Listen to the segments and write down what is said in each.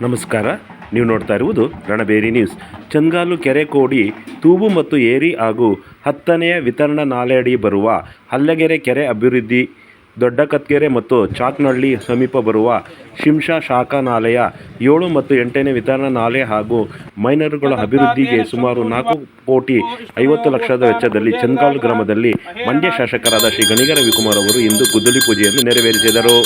ನಮಸ್ಕಾರ. ನೀವು ನೋಡ್ತಾ ಇರುವುದು ರಣಬೇರಿ ನ್ಯೂಸ್. ಚಂಗಾಲು ಕೆರೆ ಕೋಡಿ ತೂಬು ಮತ್ತು ಏರಿ ಹಾಗೂ 10ನೇ ವಿತರಣಾ ನಾಲೆಯಡಿ ಬರುವ ಹಲ್ಲೆಗೆರೆ ಕೆರೆ ಅಭಿವೃದ್ಧಿ, ದೊಡ್ಡ ಕತ್ಗೆರೆ ಮತ್ತು ಚಾಕ್ನಹಳ್ಳಿ ಸಮೀಪ ಬರುವ ಶಿಂಷಾ ಶಾಖಾ ನಾಲೆಯ 7 ಮತ್ತು 8ನೇ ವಿತರಣಾ ನಾಲೆ ಹಾಗೂ ಮೈನರುಗಳ ಅಭಿವೃದ್ಧಿಗೆ ಸುಮಾರು 4,50,00,000 ವೆಚ್ಚದಲ್ಲಿ ಚಂಗಾಲು ಗ್ರಾಮದಲ್ಲಿ ಮಂಡ್ಯ ಶಾಸಕರಾದ ಶ್ರೀ ಗಣಿಗ ರವಿಕುಮಾರ್ ಅವರು ಇಂದು ಗುದ್ದಲಿ ಪೂಜೆಯನ್ನು ನೆರವೇರಿಸಿದರು.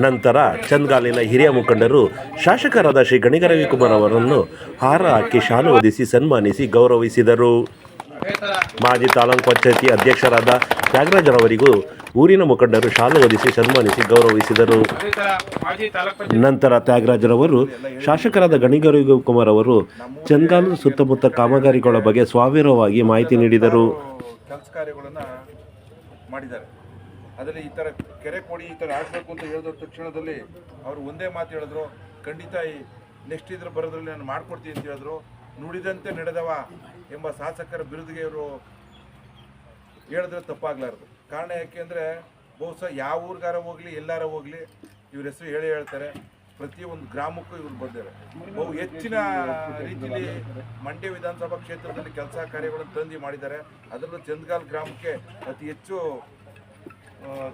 ನಂತರ ಚಂದ್ಗಾಲಿನ ಹಿರಿಯ ಮುಖಂಡರು ಶಾಸಕರಾದ ಶ್ರೀ ಗಣಿಗ ರವಿಕುಮಾರ್ ಅವರನ್ನು ಹಾರ ಹಾಕಿ ಶಾಲು ಹೊದಿಸಿ ಸನ್ಮಾನಿಸಿ ಗೌರವಿಸಿದರು. ಮಾಜಿ ತಾಲೂಕು ಪಂಚಾಯತಿ ಅಧ್ಯಕ್ಷರಾದ ತ್ಯಾಗರಾಜರವರಿಗೂ ಊರಿನ ಮುಖಂಡರು ಶಾಲು ಹೊದಿಸಿ ಸನ್ಮಾನಿಸಿ ಗೌರವಿಸಿದರು. ನಂತರ ತ್ಯಾಗರಾಜರವರು ಶಾಸಕರಾದ ಗಣಿಗ ರವಿಕುಮಾರ್ ಅವರು ಚಂದ್ಗಾಲು ಸುತ್ತಮುತ್ತ ಕಾಮಗಾರಿಗಳ ಬಗ್ಗೆ ಸವಿವರವಾಗಿ ಮಾಹಿತಿ ನೀಡಿದರು. ಕೆಲಸ ಕಾರ್ಯಗಳನ್ನು ಮಾಡಿದ್ದಾರೆ. ಅದರಲ್ಲಿ ಈ ಥರ ಕೆರೆ ಕೋಡಿ ಈ ಥರ ಆಗಬೇಕು ಅಂತ ಹೇಳಿದ ತಕ್ಷಣದಲ್ಲಿ ಅವರು ಒಂದೇ ಮಾತು ಹೇಳಿದ್ರು, ಖಂಡಿತ ನೆಕ್ಸ್ಟ್ ಇದ್ರ ಬರೋದ್ರಲ್ಲಿ ನಾನು ಮಾಡ್ಕೊಡ್ತೀನಿ ಅಂತ ಹೇಳಿದ್ರು. ನುಡಿದಂತೆ ನಡೆದವ ಎಂಬ ಶಾಸಕರ ಬಿರುದಿಗೆ ಇವರು ಹೇಳಿದ್ರೆ ತಪ್ಪಾಗಲಾರ್ದು. ಕಾರಣ ಯಾಕೆಂದರೆ ಬಹುಶಃ ಯಾವ ಊರಿಗಾರ ಹೋಗಲಿ ಎಲ್ಲಾರ ಹೋಗಲಿ ಇವ್ರ ಹೆಸರು ಹೇಳ್ತಾರೆ. ಪ್ರತಿಯೊಂದು ಗ್ರಾಮಕ್ಕೂ ಇವ್ರು ಬಂದಿದ್ದಾರೆ. ಬಹು ಹೆಚ್ಚಿನ ರೀತಿಯಲ್ಲಿ ಮಂಡ್ಯ ವಿಧಾನಸಭಾ ಕ್ಷೇತ್ರದಲ್ಲಿ ಕೆಲಸ ಕಾರ್ಯಗಳನ್ನು ತಂದು ಮಾಡಿದ್ದಾರೆ. ಅದರಲ್ಲೂ ಚಂದ್ಗಾಲ್ ಗ್ರಾಮಕ್ಕೆ ಅತಿ ಹೆಚ್ಚು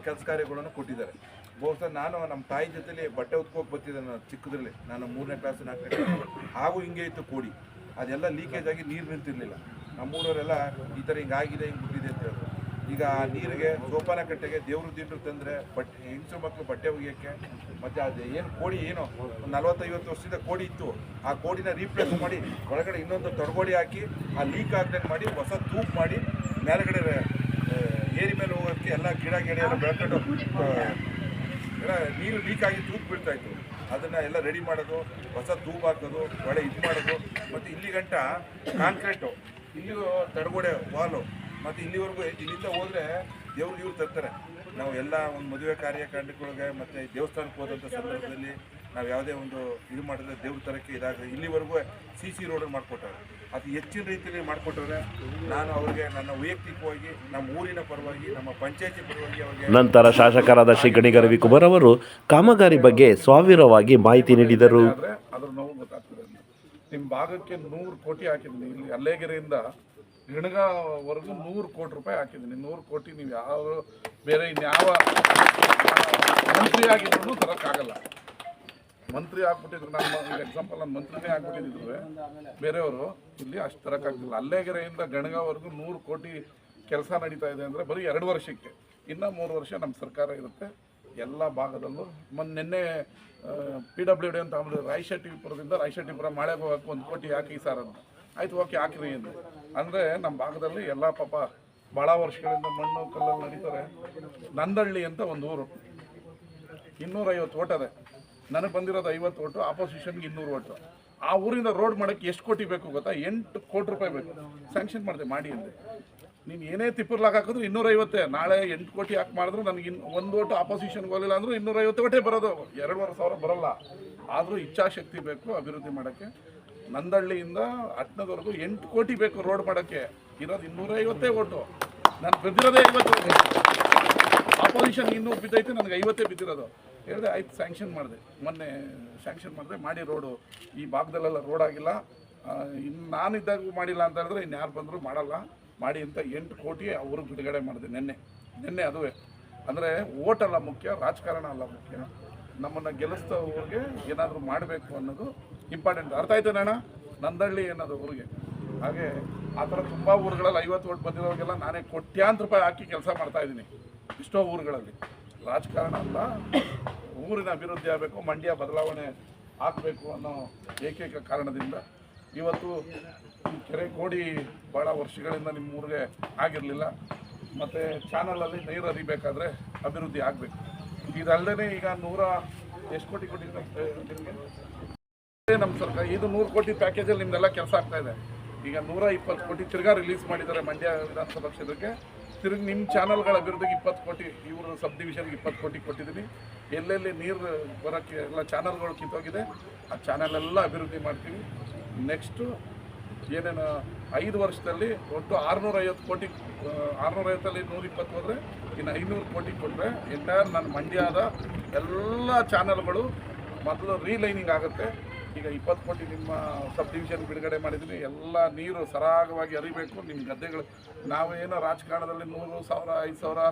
ಕೆಲಸ ಕಾರ್ಯಗಳನ್ನು ಕೊಟ್ಟಿದ್ದಾರೆ. ಬಹುಶಃ ನಾನು ನಮ್ಮ ತಾಯಿ ಜೊತೆಲಿ ಬಟ್ಟೆ ಉತ್ಕೋಗಿ ಬರ್ತಿದ್ದೆ. ನಾನು ಚಿಕ್ಕದ್ರಲ್ಲಿ, ನಾನು 3ನೇ ಕ್ಲಾಸ್ 4ನೇ ಕ್ಲಾಸ್ ಹಾಗೂ ಹಿಂಗೆ ಇತ್ತು ಕೋಡಿ. ಅದೆಲ್ಲ ಲೀಕೇಜ್ ಆಗಿ ನೀರು ನಿಂತಿರಲಿಲ್ಲ. ನಮ್ಮೂರವರೆಲ್ಲ ಈ ಥರ ಹಿಂಗಾಗಿದೆ ಹಿಂಗೆ ಬಿಟ್ಟಿದೆ ಅಂತ ಹೇಳಿದ್ರು. ಈಗ ಆ ನೀರಿಗೆ ಸೋಪಾನ ಕಟ್ಟೆಗೆ ದೇವ್ರ ದಿಂಡ್ರು ತಂದರೆ ಬಟ್ಟೆ ಹೆಂಗಸರು ಮಕ್ಕಳು ಬಟ್ಟೆ ಒಗೆಯೋಕ್ಕೆ, ಮತ್ತು ಅದು ಏನು ಕೋಡಿ ಏನು 40-50 ವರ್ಷದಿಂದ ಕೋಡಿ ಇತ್ತು, ಆ ಕೋಡಿನ ರೀಪ್ಲೇಸ್ ಮಾಡಿ ಒಳಗಡೆ ಇನ್ನೊಂದು ತೊಡಗೋಡಿ ಹಾಕಿ ಆ ಲೀಕ್ ಆಗ್ದಂಗೆ ಮಾಡಿ ಹೊಸ ತೂಪ್ ಮಾಡಿ ಮೇಲ್ಗಡೆ ಏರಿ ಮೇಲೆ ಹೋಗೋಕ್ಕೆ ಎಲ್ಲ ಗಿಡ ಎಲ್ಲ ಬೆಳ್ಕೊಂಡು ನೀರು ಲೀಕ್ ಆಗಿ ತೂಪ್ ಬೀಳ್ತಾಯಿತ್ತು. ಅದನ್ನು ಎಲ್ಲ ರೆಡಿ ಮಾಡೋದು, ಹೊಸ ತೂಬ್ ಹಾಕೋದು, ಒಳ್ಳೆ ಇದು ಮಾಡೋದು. ಮತ್ತು ಇಲ್ಲಿ ಗಂಟ ಕಾಂಕ್ರೀಟು, ಇಲ್ಲಿಯೂ ತಡಗೋಡೆ ವಾಲು, ಮತ್ತು ಇಲ್ಲಿವರೆಗೂ ಇಲ್ಲಿಂದ ಹೋದರೆ ದೇವ್ರಿಗೆ ಇವ್ರು ತರ್ತಾರೆ. ನಾವು ಎಲ್ಲ ಒಂದು ಮದುವೆ ಕಾರ್ಯಕ್ರಮಗಳಿಗೆ ಮತ್ತು ದೇವಸ್ಥಾನಕ್ಕೆ ಹೋದಂಥ ಸಂದರ್ಭದಲ್ಲಿ ನಾವು ಯಾವುದೇ ಒಂದು ಇದು ಮಾಡಿದ್ರೆ ದೇವ್ರ ತರಕ್ಕೆ ಇದಾಗಲಿ ಇಲ್ಲಿವರೆಗೂ CC ರೋಡನ್ನು ಮಾಡಿಕೊಟ್ಟಾರೆ. ಅದು ಹೆಚ್ಚಿನ ರೀತಿಯಲ್ಲಿ ಮಾಡಿಕೊಟ್ರೆ ನಾನು ಅವ್ರಿಗೆ ನನ್ನ ವೈಯಕ್ತಿಕವಾಗಿ ನಮ್ಮ ಊರಿನ ಪರವಾಗಿ ನಮ್ಮ ಪಂಚಾಯತಿ ಪರವಾಗಿ ಅವರಿಗೆ. ನಂತರ ಶಾಸಕರಾದ ಶ್ರೀ ಗಣಿಗ ರವಿಕುಮಾರ್ ಅವರು ಕಾಮಗಾರಿ ಬಗ್ಗೆ ಸವಿವರವಾಗಿ ಮಾಹಿತಿ ನೀಡಿದರು. ಅದ್ರ ನೋವು ಗೊತ್ತಾಗ್ತದೆ. ನಿಮ್ಮ ಭಾಗಕ್ಕೆ 100 ಕೋಟಿ ಹಾಕಿದ್ದೀನಿ. ಇಲ್ಲಿ ಹಲ್ಲೆಗೆರೆಯಿಂದ ಗಣಗವರೆಗೂ 100 ಕೋಟಿ ರೂಪಾಯಿ ಹಾಕಿದ್ದೀನಿ. 100 ಕೋಟಿ ನೀವು ಯಾವ ಬೇರೆ ಇನ್ಯಾವ ಮಂತ್ರಿ ಆಗಿದ್ರು ತರೋಕ್ಕಾಗಲ್ಲ. ಮಂತ್ರಿ ಆಗ್ಬಿಟ್ಟಿದ್ರು, ನಾನು ಈಗ ಎಕ್ಸಾಂಪಲ್ ನಾನು ಮಂತ್ರಿನೇ ಆಗ್ಬಿಟ್ಟಿದ್ರು ಬೇರೆಯವರು ಇಲ್ಲಿ ಅಷ್ಟು ತರೋಕ್ಕಾಗ್ತಿಲ್ಲ. ಹಲ್ಲೆಗೆರೆಯಿಂದ ಗಣಗವರೆಗೂ 100 ಕೋಟಿ ಕೆಲಸ ನಡೀತಾ ಇದೆ ಅಂದರೆ ಬರೀ 2 ವರ್ಷಕ್ಕೆ. ಇನ್ನೂ 3 ವರ್ಷ ನಮ್ಮ ಸರ್ಕಾರ ಇರುತ್ತೆ. ಎಲ್ಲ ಭಾಗದಲ್ಲೂ ನಿನ್ನೆ PWD ಅಂತ ಆಮೇಲೆ ರಾಯಶೆಟ್ಟಿಪುರದಿಂದ ರಾಯಶೆಟ್ಟಿಪುರ ಮಾಳೆಗೆ ಹೋಗೋಕ್ಕೆ 1 ಕೋಟಿ ಹಾಕಿ ಸರ್ ಅಂತ. ಆಯ್ತು, ಓಕೆ ಹಾಕಿರಿ ಎಂದು ಅಂದರೆ ನಮ್ಮ ಭಾಗದಲ್ಲಿ ಎಲ್ಲ ಪಾಪ ಭಾಳ ವರ್ಷಗಳಿಂದ ಮಣ್ಣು ಕಲ್ಲಲ್ಲಿ ನಡೀತಾರೆ. ನಂದಹಳ್ಳಿ ಅಂತ ಒಂದು ಊರು, 250 ಓಟ್ ಅದೇ. ನನಗೆ ಬಂದಿರೋದು 50 ಓಟು, ಆಪೋಸಿಷನ್ಗೆ 200 ಓಟು. ಆ ಊರಿಂದ ರೋಡ್ ಮಾಡೋಕ್ಕೆ ಎಷ್ಟು ಕೋಟಿ ಬೇಕು ಗೊತ್ತಾ? 8 ಕೋಟಿ ರೂಪಾಯಿ ಬೇಕು. ಸ್ಯಾಂಕ್ಷನ್ ಮಾಡಿದೆ ಮಾಡಿ ಅಂದೆ. ನೀನು ಏನೇ ತಿಪ್ಪರ್ಲಾಗ ಹಾಕಿದ್ರು 250. ನಾಳೆ 8 ಕೋಟಿ ಹಾಕಿ ಮಾಡಿದ್ರು ನನಗೆ 1 ಓಟು ಆಪೋಸಿಷನ್ಗೆ ಹೋಗಲಿಲ್ಲ ಅಂದರೂ 250 ಓಟೇ ಬರೋದು. 2,500 ಬರೋಲ್ಲ. ಆದರೂ ಇಚ್ಛಾಶಕ್ತಿ ಬೇಕು ಅಭಿವೃದ್ಧಿ ಮಾಡೋಕ್ಕೆ. ನಂದಹಳ್ಳಿಯಿಂದ ಅಟ್ನದವರೆಗೂ 8 ಕೋಟಿ ಬೇಕು ರೋಡ್ ಮಾಡೋಕ್ಕೆ. ಇರೋದು 250 ಓಟು. ನಾನು ಬಿದ್ದಿರೋದೇ 50 ಓಟು. ಆಪೋಸಿಷನ್ 200 ಬಿದ್ದೈತೆ, ನನಗೆ 50 ಬಿದ್ದಿರೋದು. ಹೇಳಿದೆ ಆಯ್ತು, ಸ್ಯಾಂಕ್ಷನ್ ಮಾಡಿದೆ. ಮೊನ್ನೆ ಸ್ಯಾಂಕ್ಷನ್ ಮಾಡಿದೆ, ಮಾಡಿ ರೋಡು. ಈ ಭಾಗದಲ್ಲೆಲ್ಲ ರೋಡ್ ಆಗಿಲ್ಲ. ಇನ್ನು ನಾನಿದ್ದಾಗ ಮಾಡಿಲ್ಲ ಅಂತ ಹೇಳಿದ್ರೆ ಇನ್ಯಾರು ಬಂದರೂ ಮಾಡಲ್ಲ ಮಾಡಿ ಅಂತ 8 ಕೋಟಿ ಅವ್ರಿಗೆ ಬಿಡುಗಡೆ ಮಾಡಿದೆ ನಿನ್ನೆ. ಅದುವೇ ಅಂದರೆ ಓಟಲ್ಲ ಮುಖ್ಯ, ರಾಜಕಾರಣ ಅಲ್ಲ ಮುಖ್ಯ. ನಮ್ಮನ್ನು ಗೆಲ್ಲಿಸ್ತವ್ರಿಗೆ ಏನಾದರೂ ಮಾಡಬೇಕು ಅನ್ನೋದು ಇಂಪಾರ್ಟೆಂಟ್. ಅರ್ಥ ಆಯ್ತು ಅಣ್ಣ? ನಂದಹಳ್ಳಿ ಅನ್ನೋದು ಊರಿಗೆ. ಹಾಗೆ ಆ ಥರ ತುಂಬ ಊರುಗಳಲ್ಲಿ 50 ಓಟ್ ಬಂದಿರೋರಿಗೆಲ್ಲ ನಾನೇ ಕೋಟ್ಯಾಂತರ ರೂಪಾಯಿ ಹಾಕಿ ಕೆಲಸ ಮಾಡ್ತಾಯಿದ್ದೀನಿ. ಎಷ್ಟೋ ಊರುಗಳಲ್ಲಿ. ರಾಜಕಾರಣ ಅಲ್ಲ, ಊರಿನ ಅಭಿವೃದ್ಧಿ ಆಗಬೇಕು, ಮಂಡ್ಯ ಬದಲಾವಣೆ ಆಗಬೇಕು ಅನ್ನೋ ಏಕೈಕ ಕಾರಣದಿಂದ ಇವತ್ತು ಈ ಕೆರೆ ಕೋಡಿ ಭಾಳ ವರ್ಷಗಳಿಂದ ನಿಮ್ಮ ಊರಿಗೆ ಆಗಿರಲಿಲ್ಲ. ಮತ್ತು ಚಾನಲಲ್ಲಿ ನೀರು ಹರಿಬೇಕಾದ್ರೆ ಅಭಿವೃದ್ಧಿ ಆಗಬೇಕು. ಇದಲ್ಲದೆ ಈಗ 100 ಎಷ್ಟು ಕೋಟಿ ಕೊಟ್ಟಿದ್ದಾರೆ ನಿಮಗೆ ನಮ್ಮ ಸರ್ಕಾರ. ಇದು 100 ಕೋಟಿ ಪ್ಯಾಕೇಜಲ್ಲಿ ನಿಮ್ದೆಲ್ಲ ಕೆಲಸ ಆಗ್ತಾಯಿದೆ. ಈಗ 120 ಕೋಟಿ ತಿರ್ಗಾ ರಿಲೀಸ್ ಮಾಡಿದ್ದಾರೆ ಮಂಡ್ಯ ವಿಧಾನಸಭಾ ಕ್ಷೇತ್ರಕ್ಕೆ. ತಿರುಗಿ ನಿಮ್ಮ ಚಾನಲ್ಗಳ ಅಭಿವೃದ್ಧಿಗೆ 20 ಕೋಟಿ, ಇವರು ಸಬ್ ಡಿವಿಷನ್ಗೆ 20 ಕೋಟಿ ಕೊಟ್ಟಿದ್ದೀನಿ. ಎಲ್ಲೆಲ್ಲಿ ನೀರು ಬರೋಕ್ಕೆ ಎಲ್ಲ ಚಾನಲ್ಗಳು ಕಿತ್ತೋಗಿದೆ, ಆ ಚಾನಲೆಲ್ಲ ಅಭಿವೃದ್ಧಿ ಮಾಡ್ತೀವಿ. ನೆಕ್ಸ್ಟು ಏನೇನು 5 ವರ್ಷದಲ್ಲಿ ಒಟ್ಟು 650 ಕೋಟಿ, 650ಅಲ್ಲಿ 120 ಹೋದರೆ ಇನ್ನು 500 ಕೋಟಿ ಕೊಟ್ಟರೆ ಎಂಟೈರ್ ನನ್ನ ಮಂಡ್ಯದ ಎಲ್ಲ ಚಾನಲ್ಗಳು ಮೊದಲು ರೀಲೈನಿಂಗ್ ಆಗುತ್ತೆ. ಈಗ 20 ಕೋಟಿ ನಿಮ್ಮ ಸಬ್ ಡಿವಿಷನ್ ಬಿಡುಗಡೆ ಮಾಡಿದ್ದೀನಿ. ಎಲ್ಲ ನೀರು ಸರಾಗವಾಗಿ ಹರಿಬೇಕು ನಿಮ್ಮ ಗದ್ದೆಗಳು. ನಾವೇನೋ ರಾಜಕಾರಣದಲ್ಲಿ 100,000 5,000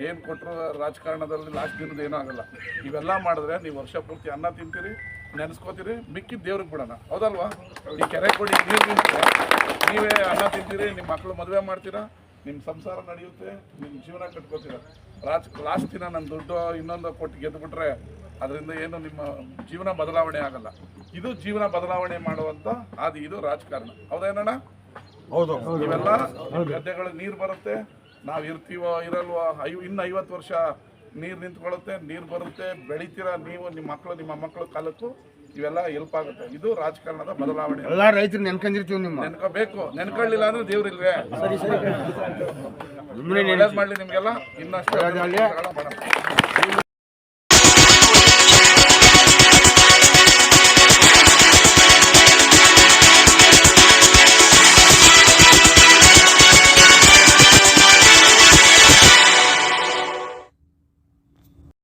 ಏನು ಕೊಟ್ಟರು ರಾಜಕಾರಣದಲ್ಲಿ ಲಾಸ್ಟ್ ದಿನದ ಏನೂ ಆಗಲ್ಲ. ಇವೆಲ್ಲ ಮಾಡಿದ್ರೆ ನೀವು ವರ್ಷ ಪೂರ್ತಿ ಅನ್ನ ತಿಂತೀರಿ, ನೆನೆಸ್ಕೋತೀರಿ, ಮಿಕ್ಕಿದ ದೇವ್ರಿಗೆ ಬಿಡೋಣ. ಹೌದಲ್ವಾ? ಈ ಕೆರೆ ಕೊಡಿ ನೀರು ನಿಂತರೆ ನೀವೇ ಅನ್ನ ತಿಂತೀರಿ, ನಿಮ್ಮ ಮಕ್ಕಳು ಮದುವೆ ಮಾಡ್ತೀರಾ, ನಿಮ್ಮ ಸಂಸಾರ ನಡೆಯುತ್ತೆ, ನಿಮ್ಮ ಜೀವನ ಕಟ್ಕೋತೀರ. ಲಾಸ್ಟ್ ದಿನ ನನ್ನ ದುಡ್ಡು ಇನ್ನೊಂದು ಕೊಟ್ಟು ಗೆದ್ದುಬಿಟ್ರೆ ಅದರಿಂದ ಏನು ನಿಮ್ಮ ಜೀವನ ಬದಲಾವಣೆ ಆಗಲ್ಲ. ಇದು ಜೀವನ ಬದಲಾವಣೆ ಮಾಡುವಂಥ ಹಾದಿ, ಇದು ರಾಜಕಾರಣ. ಹೌದೇನಣ್ಣ? ಹೌದು. ಇವೆಲ್ಲ ಗದ್ದೆಗಳಿಗೆ ನೀರು ಬರುತ್ತೆ, ನಾವು ಇರ್ತೀವೋ ಇರಲ್ವೋ, ಇನ್ನು 50 ವರ್ಷ ನೀರು ನಿಂತ್ಕೊಳ್ಳುತ್ತೆ, ನೀರು ಬರುತ್ತೆ, ಬೆಳಿತೀರ ನೀವು, ನಿಮ್ಮ ಮಕ್ಕಳು ಕಾಲಕ್ಕೂ ಇವೆಲ್ಲ ಹೆಲ್ಪ್ ಆಗುತ್ತೆ. ಇದು ರಾಜಕಾರಣದ ಬದಲಾವಣೆ. ಎಲ್ಲ ರೈತರು ನೆನ್ಕೊಂಡಿರ್ತೀವಿ, ನಿಮ್ಮ ನೆನ್ಕೋಬೇಕು. ನೆನ್ಕೊಳ್ಳಿಲ್ಲ ಅಂದ್ರೆ ದೇವ್ರಿಲ್ವೇ? ಒಳ್ಳೇದು ಮಾಡಲಿ ನಿಮಗೆಲ್ಲ. ಇನ್ನಷ್ಟು